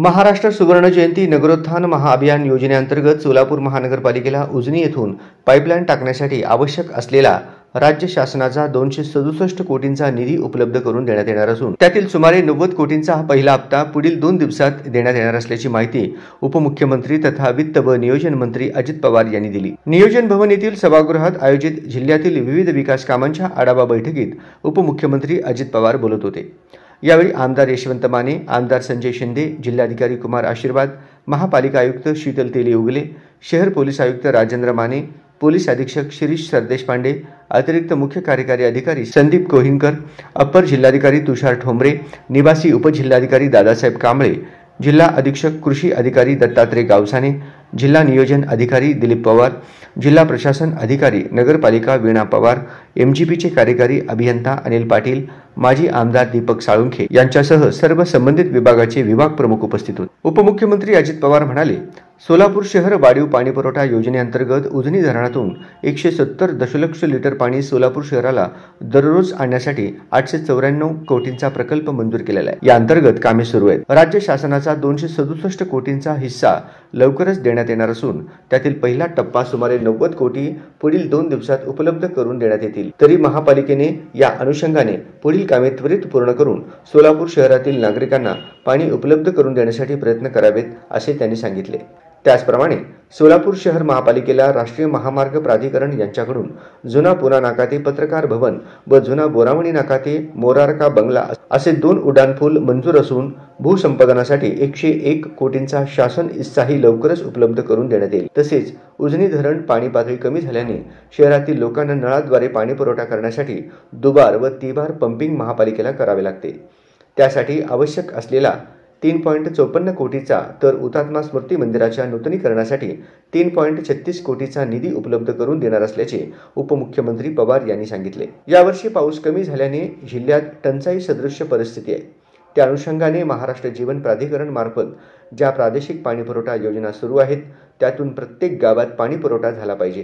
महाराष्ट्र सुवर्ण जयंती नगरोत्थान महाअभियान योजनेअंतर्गत सोलापूर महानगरपालिकेला उजनी येथून पाईपलाईन टाकण्यासाठी आवश्यक असलेला राज्य शासनाचा 267 कोटींचा निधी उपलब्ध करून देण्यात येणार असून त्यातील सुमारे 90 कोटींचा पहिला हप्ता पुढील 2 दिवसात देण्यात येणार असल्याची माहिती उपमुख्यमंत्री तथा वित्त व नियोजन मंत्री अजित पवार यांनी दिली। नियोजन भवन येथील सभागृहात आयोजित जिल्ह्यातील विविध विकास कामांच्या आढावा बैठकीत उपमुख्यमंत्री अजित पवार बोलत होते। यावेळी आमदार यशवंत माने, आमदार संजय शिंदे, जिल्हाधिकारी कुमार आशीर्वाद, महापालिका आयुक्त शीतल तेली उगले, शहर पोलीस आयुक्त राजेंद्र माने, पोलीस अधीक्षक शिरीष सरदेश पांडे, अतिरिक्त मुख्य कार्यकारी अधिकारी संदीप कोहिनकर, अप्पर जिल्हाधिकारी तुषार ठोंबरे, निवासी उपजिल्हाधिकारी दादासाहेब कांबळे, जिल्हा अधीक्षक कृषी अधिकारी दत्तात्रय गावसाने, जिल्हा नियोजन अधिकारी दिलीप पवार, जिल्हा प्रशासन अधिकारी नगरपालिका वीणा पवार, एमजीपीचे कार्यकारी अभियंता अनिल पाटील, माजी आमदार दीपक साळुंखे यांच्यासह सर्व संबंधित विभागाचे विभाग प्रमुख उपस्थित होते। उपमुख्यमंत्री अजित पवार म्हणाले, सोलापूर शहर वाढीव पाणीपुरवठा योजनेअंतर्गत उजनी धरणातून 170 दशलक्ष लिटर पाणी सोलापूर शहराला दररोज आणण्यासाठी 894 कोटींचा प्रकल्प मंजूर केलेला आहे। या अंतर्गत कामे सुरू आहेत। राज्य शासनाचा 267 कोटींचा हिस्सा लवकरच देण्यात येणार असून त्यातील पहिला टप्पा सुमारे 90 कोटी पुढील 2 दिवसात उपलब्ध करून देण्यात येतील। तरी महापालिकेने या अनुषंगाने पुढील कामे त्वरित पूर्ण करून सोलापूर शहरातील नागरिकांना पाणी उपलब्ध करून देण्यासाठी प्रयत्न करावेत असे त्यांनी सांगितले। त्याचप्रमाणे सोलापूर शहर महापालिकेला राष्ट्रीय महामार्ग प्राधिकरण यांच्याकडून जुना पुना नाका ते पत्रकार भवन व जुना बोरावणी नाका ते मोरारका बंगला असे 2 उड्डाणपूल मंजूर असून भूसंपादनासाठी 101 कोटींचा शासन हिस्साही लवकरच उपलब्ध करून देण्यात येईल। तसेच उजनी धरण पाणी पातळी कमी झाल्याने शहरातील लोकांना नळाद्वारे पाणी पुरवठा करण्यासाठी दुबार व तिबार पंपिंग महापालिकेला करावे लागते। त्यासाठी आवश्यक असलेला 3.54 कोटीचा तर हुतात्मा स्मृती मंदिराच्या नूतनीकरणासाठी 3.36 कोटीचा निधी उपलब्ध करून देणार असल्याचे उपमुख्यमंत्री पवार यांनी सांगितले। यावर्षी पाऊस कमी झाल्याने जिल्ह्यात टंचाई सदृश्य परिस्थिती आहे। त्या अनुषंगाने महाराष्ट्र जीवन प्राधिकरण मार्फत ज्या प्रादेशिक पाणीपुरवठा योजना सुरू आहेत त्यातून प्रत्येक गावात पाणीपुरवठा झाला पाहिजे।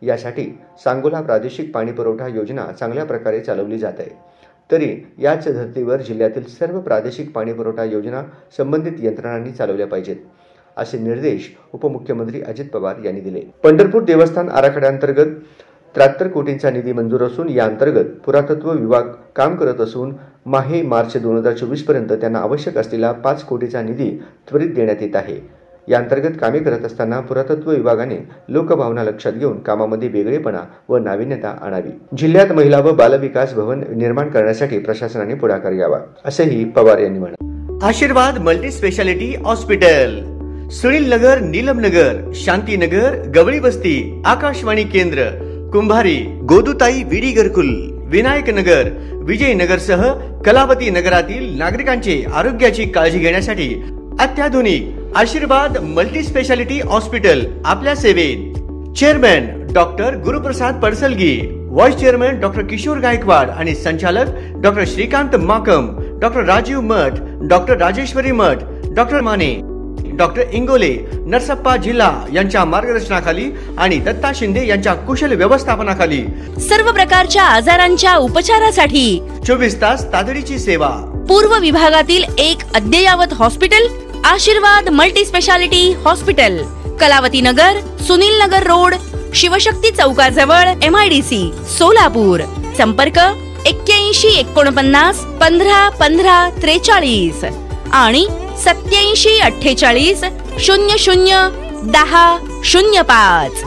यासाठी सांगोला प्रादेशिक पाणीपुरवठा योजना चांगल्या प्रकारे चालवली जात आहे। तरी याच धर्तीवर जिल्ह्यातील सर्व प्रादेशिक पाणीपुरवठा योजना संबंधित यंत्रणांनी चालवल्या पाहिजेत असे निर्देश उपमुख्यमंत्री अजित पवार यांनी दिले। पंढरपूर देवस्थान आराखड्याअंतर्गत 73 कोटींचा निधी मंजूर असून या अंतर्गत पुरातत्व विभाग काम करत असून मार्च 2024 पर्यंत त्यांना आवश्यक असलेला 5 कोटीचा निधी त्वरित देण्यात येत आहे। या अंतर्गत कामे करत असताना पुरातत्व विभागाने लोकभावना लक्षात घेऊन कामामध्ये वेगळेपणा व नाविन्यता आणावी। जिल्ह्यात महिला व बालविकास भवन निर्माण करण्यासाठी प्रशासनाने पुढाकार घ्यावा असेही पवार यांनी म्हटले। आशीर्वाद मल्टी स्पेशालिटी हॉस्पिटल, सुनील नगर, नीलम नगर, शांतीनगर, गवळी बस्ती, आकाशवाणी केंद्र, कुंभारी, गोदुताई विडी घरकुल, विनायक नगर, विजयनगर सह कलावती नगरातील नागरिकांचे आरोग्याची काळजी घेण्यासाठी अत्याधुनिक आशीर्वाद मल्टी स्पेशालिटी हॉस्पिटल आपल्या सेवेत। Chairman doctor Guruprasad Padasalgi, vice chairman doctor Kishor Gaikwad आणि संचालक doctor Shrikant Makam, doctor Rajiv Math, doctor Rajeshwari Math, doctor Mane, doctor Ingole, Narasappa जिल्हा यांच्या मार्गदर्शनाखाली आणि दत्ता शिंदे यांच्या कुशल व्यवस्थापनाखाली सर्व प्रकारच्या आजारांच्या उपचारासाठी 24 तास तातडीची सेवा। पूर्व विभागातील एक अद्ययावत हॉस्पिटल आशीर्वाद मल्टी स्पेशालिटी हॉस्पिटल, कलावती नगर, सुनील नगर रोड, शिवशक्ती चौकाजवळ, MIDC, सोलापूर। संपर्क 81 49 15 15 43 आणि 87 48 00 10 05।